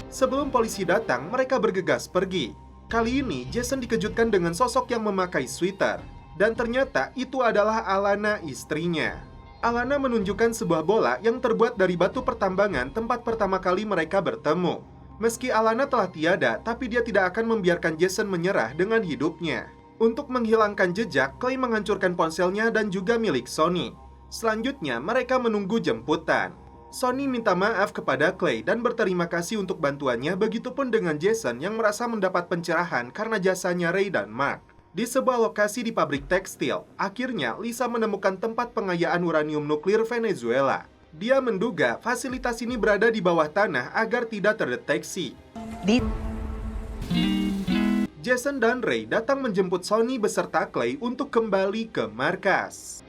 Sebelum polisi datang, mereka bergegas pergi. Kali ini, Jason dikejutkan dengan sosok yang memakai sweater. Dan ternyata itu adalah Alana, istrinya. Alana menunjukkan sebuah bola yang terbuat dari batu pertambangan tempat pertama kali mereka bertemu. Meski Alana telah tiada, tapi dia tidak akan membiarkan Jason menyerah dengan hidupnya. Untuk menghilangkan jejak, Clay menghancurkan ponselnya dan juga milik Sonny. Selanjutnya, mereka menunggu jemputan. Sonny minta maaf kepada Clay dan berterima kasih untuk bantuannya, begitupun dengan Jason yang merasa mendapat pencerahan karena jasanya Ray dan Mark. Di sebuah lokasi di pabrik tekstil, akhirnya Lisa menemukan tempat pengayaan uranium nuklir Venezuela. Dia menduga fasilitas ini berada di bawah tanah agar tidak terdeteksi. Jason dan Ray datang menjemput Sonny beserta Clay untuk kembali ke markas.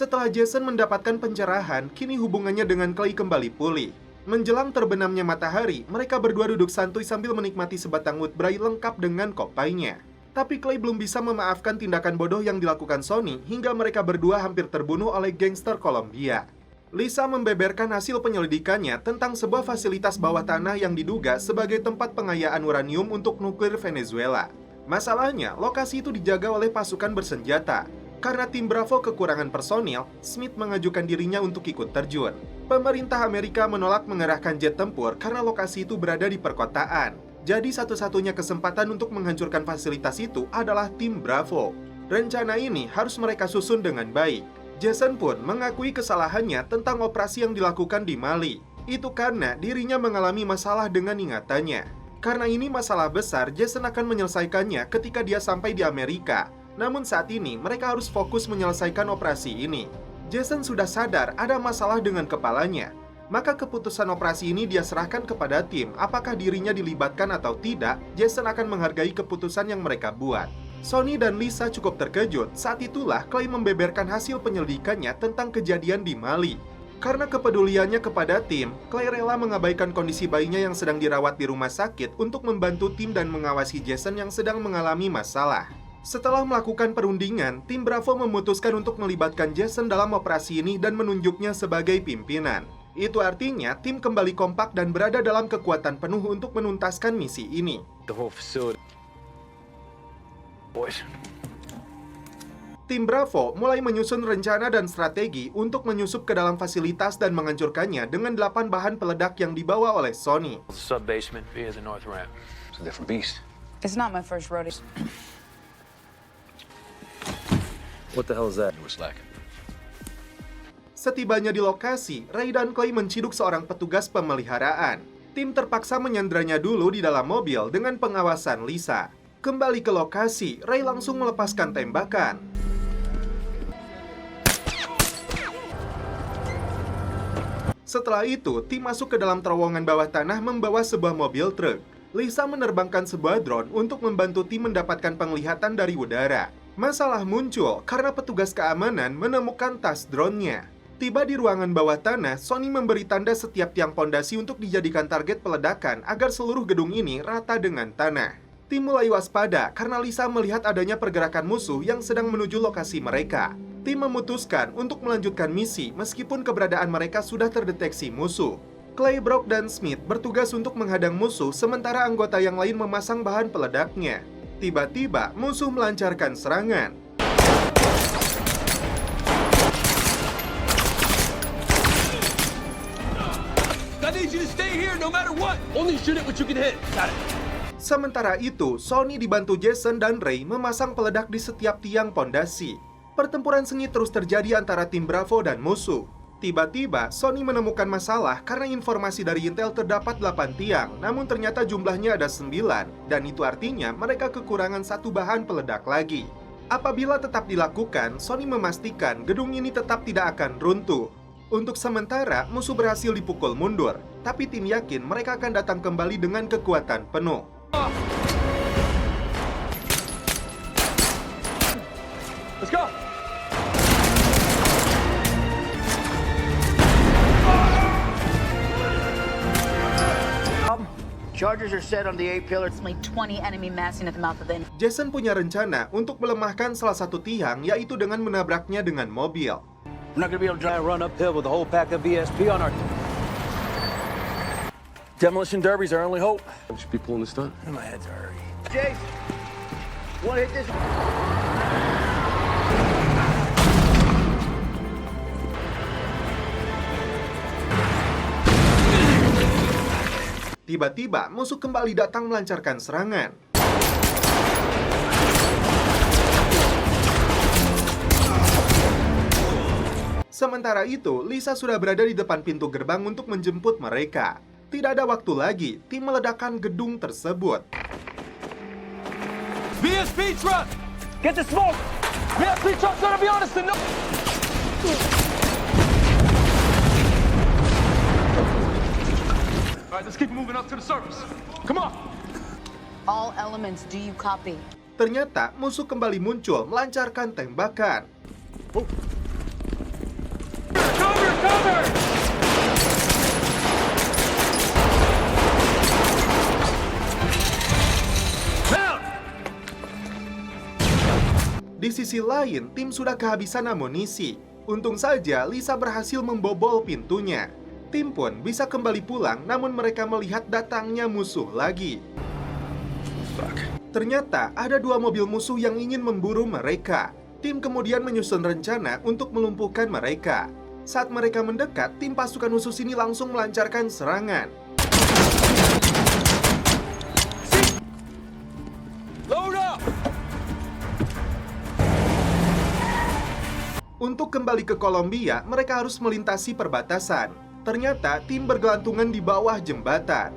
Setelah Jason mendapatkan pencerahan, kini hubungannya dengan Clay kembali pulih. Menjelang terbenamnya matahari, mereka berdua duduk santuy sambil menikmati sebatang woodbray lengkap dengan kopainya. Tapi Clay belum bisa memaafkan tindakan bodoh yang dilakukan Sonny hingga mereka berdua hampir terbunuh oleh gangster Kolombia. Lisa membeberkan hasil penyelidikannya tentang sebuah fasilitas bawah tanah yang diduga sebagai tempat pengayaan uranium untuk nuklir Venezuela. Masalahnya, lokasi itu dijaga oleh pasukan bersenjata. Karena tim Bravo kekurangan personil, Smith mengajukan dirinya untuk ikut terjun. Pemerintah Amerika menolak mengerahkan jet tempur karena lokasi itu berada di perkotaan. Jadi satu-satunya kesempatan untuk menghancurkan fasilitas itu adalah tim Bravo. Rencana ini harus mereka susun dengan baik. Jason pun mengakui kesalahannya tentang operasi yang dilakukan di Mali. Itu karena dirinya mengalami masalah dengan ingatannya. Karena ini masalah besar, Jason akan menyelesaikannya ketika dia sampai di Amerika. Namun saat ini, mereka harus fokus menyelesaikan operasi ini. Jason sudah sadar ada masalah dengan kepalanya. Maka keputusan operasi ini dia serahkan kepada tim. Apakah dirinya dilibatkan atau tidak, Jason akan menghargai keputusan yang mereka buat. Sonny dan Lisa cukup terkejut. Saat itulah Clay membeberkan hasil penyelidikannya tentang kejadian di Mali. Karena kepeduliannya kepada tim, Clay rela mengabaikan kondisi bayinya yang sedang dirawat di rumah sakit untuk membantu tim dan mengawasi Jason yang sedang mengalami masalah. Setelah melakukan perundingan, tim Bravo memutuskan untuk melibatkan Jason dalam operasi ini dan menunjuknya sebagai pimpinan. Itu artinya tim kembali kompak dan berada dalam kekuatan penuh untuk menuntaskan misi ini. Tim Bravo mulai menyusun rencana dan strategi untuk menyusup ke dalam fasilitas dan menghancurkannya dengan 8 bahan peledak yang dibawa oleh Sonny. Sub-basement via the north ramp. It's a different beast. It's not my first rodeo. What the hell is that? It was like. Setibanya di lokasi, Ray dan Clay menciduk seorang petugas pemeliharaan. Tim terpaksa menyandranya dulu di dalam mobil dengan pengawasan Lisa. Kembali ke lokasi, Ray langsung melepaskan tembakan. Setelah itu, tim masuk ke dalam terowongan bawah tanah membawa sebuah mobil truk. Lisa menerbangkan sebuah drone untuk membantu tim mendapatkan penglihatan dari udara. Masalah muncul karena petugas keamanan menemukan tas drone-nya. Tiba di ruangan bawah tanah, Sonny memberi tanda setiap tiang pondasi untuk dijadikan target peledakan agar seluruh gedung ini rata dengan tanah. Tim mulai waspada karena Lisa melihat adanya pergerakan musuh yang sedang menuju lokasi mereka. Tim memutuskan untuk melanjutkan misi meskipun keberadaan mereka sudah terdeteksi musuh. Clay, Brock, dan Smith bertugas untuk menghadang musuh sementara anggota yang lain memasang bahan peledaknya. Tiba-tiba musuh melancarkan serangan. I need you to stay here no matter what. Only shoot it what you can hit. Got it. Sementara itu, Sonny dibantu Jason dan Ray memasang peledak di setiap tiang pondasi. Pertempuran sengit terus terjadi antara tim Bravo dan musuh. Tiba-tiba, Sonny menemukan masalah karena informasi dari Intel terdapat 8 tiang, namun ternyata jumlahnya ada 9, dan itu artinya mereka kekurangan 1 bahan peledak lagi. Apabila tetap dilakukan, Sonny memastikan gedung ini tetap tidak akan runtuh. Untuk sementara, musuh berhasil dipukul mundur, tapi tim yakin mereka akan datang kembali dengan kekuatan penuh. Let's go. Chargers are set on the 8 pillars. Only 20 enemy massing at the mouth of the Jason punya rencana untuk melemahkan salah satu tiang, yaitu dengan menabraknya dengan mobil. We're not gonna be able to try and run uphill with a whole pack of VSP on our... Demolition derby's our only hope. We should be pulling this stunt. My head's hurry. Jason, wanna hit this? Tiba-tiba, musuh kembali datang melancarkan serangan. Sementara itu, Lisa sudah berada di depan pintu gerbang untuk menjemput mereka. Tidak ada waktu lagi, tim meledakkan gedung tersebut. VSP truck. Get the smoke. VSP truck's gonna be on us. All right, let's keep moving up to the surface. Come on. All elements, do you copy? Ternyata musuh kembali muncul melancarkan tembakan. Cover, cover. Down. Di sisi lain, tim sudah kehabisan amunisi. Untung saja Lisa berhasil membobol pintunya. Tim pun bisa kembali pulang, namun mereka melihat datangnya musuh lagi. Ternyata ada 2 mobil musuh yang ingin memburu mereka. Tim kemudian menyusun rencana untuk melumpuhkan mereka. Saat mereka mendekat, tim pasukan khusus ini langsung melancarkan serangan. Load up! Untuk kembali ke Kolombia, mereka harus melintasi perbatasan. Ternyata tim bergelantungan di bawah jembatan.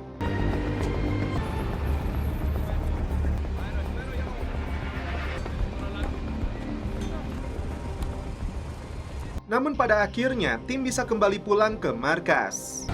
Namun pada akhirnya, tim bisa kembali pulang ke markas.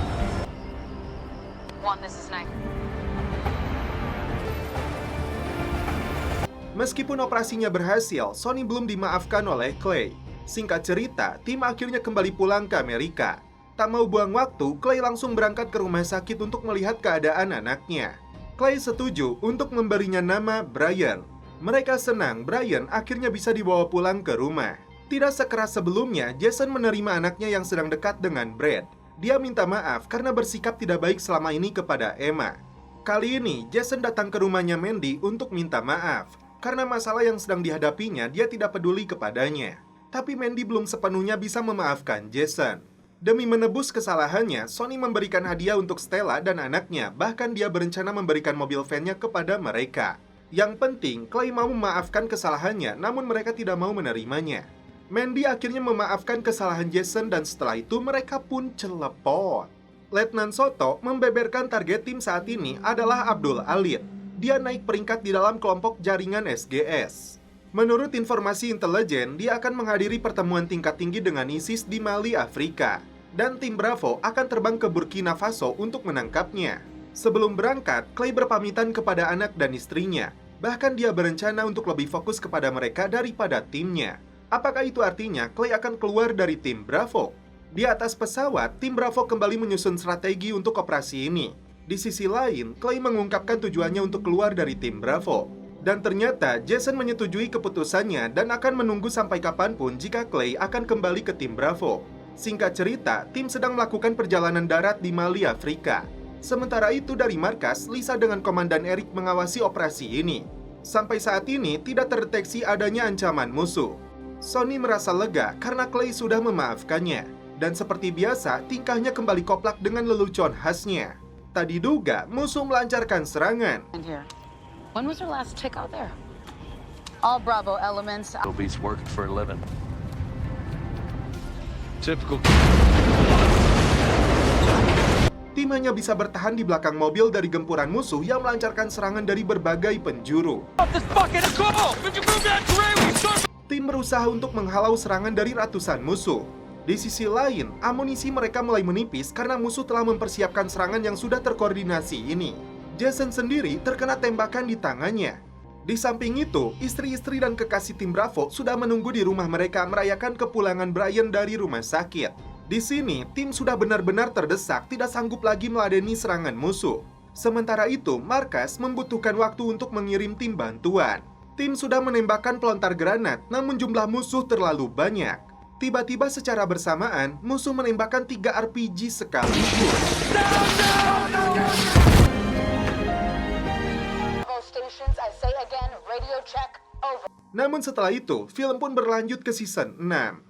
Meskipun operasinya berhasil, Sonny belum dimaafkan oleh Clay. Singkat cerita, tim akhirnya kembali pulang ke Amerika. Tak mau buang waktu, Clay langsung berangkat ke rumah sakit untuk melihat keadaan anaknya. Clay setuju untuk memberinya nama Brian. Mereka senang Brian akhirnya bisa dibawa pulang ke rumah. Tidak sekeras sebelumnya, Jason menerima anaknya yang sedang dekat dengan Brad. Dia minta maaf karena bersikap tidak baik selama ini kepada Emma. Kali ini, Jason datang ke rumahnya Mandy untuk minta maaf. Karena masalah yang sedang dihadapinya, dia tidak peduli kepadanya. Tapi Mandy belum sepenuhnya bisa memaafkan Jason. Demi menebus kesalahannya, Sonny memberikan hadiah untuk Stella dan anaknya. Bahkan dia berencana memberikan mobil van-nya kepada mereka. Yang penting, Clay mau memaafkan kesalahannya, namun mereka tidak mau menerimanya. Mandy akhirnya memaafkan kesalahan Jason dan setelah itu mereka pun celepot. Letnan Soto membeberkan target tim saat ini adalah Abdul Alid. Dia naik peringkat di dalam kelompok jaringan SGS. Menurut informasi intelijen, dia akan menghadiri pertemuan tingkat tinggi dengan ISIS di Mali, Afrika. Dan tim Bravo akan terbang ke Burkina Faso untuk menangkapnya. Sebelum berangkat, Clay berpamitan kepada anak dan istrinya. Bahkan dia berencana untuk lebih fokus kepada mereka daripada timnya. Apakah itu artinya Clay akan keluar dari tim Bravo? Di atas pesawat, tim Bravo kembali menyusun strategi untuk operasi ini. Di sisi lain, Clay mengungkapkan tujuannya untuk keluar dari tim Bravo. Dan ternyata Jason menyetujui keputusannya dan akan menunggu sampai kapanpun jika Clay akan kembali ke tim Bravo. Singkat cerita, tim sedang melakukan perjalanan darat di Mali, Afrika. Sementara itu dari markas, Lisa dengan Komandan Eric mengawasi operasi ini. Sampai saat ini tidak terdeteksi adanya ancaman musuh. Sonny merasa lega karena Clay sudah memaafkannya. Dan seperti biasa, tingkahnya kembali koplak dengan lelucon khasnya. Tak diduga, musuh melancarkan serangan. When was your last check out there? All Bravo elements. Beats working for a living. Typical. Tim hanya bisa bertahan di belakang mobil dari gempuran musuh yang melancarkan serangan dari berbagai penjuru. Tim berusaha untuk menghalau serangan dari ratusan musuh. Di sisi lain, amunisi mereka mulai menipis karena musuh telah mempersiapkan serangan yang sudah terkoordinasi ini. Jason sendiri terkena tembakan di tangannya. Di samping itu, istri-istri dan kekasih tim Bravo sudah menunggu di rumah mereka merayakan kepulangan Brian dari rumah sakit. Di sini, tim sudah benar-benar terdesak, tidak sanggup lagi meladeni serangan musuh. Sementara itu, markas membutuhkan waktu untuk mengirim tim bantuan. Tim sudah menembakkan pelontar granat, namun jumlah musuh terlalu banyak. Tiba-tiba secara bersamaan, musuh menembakkan 3 RPG sekaligus. Namun setelah itu, film pun berlanjut ke season 6.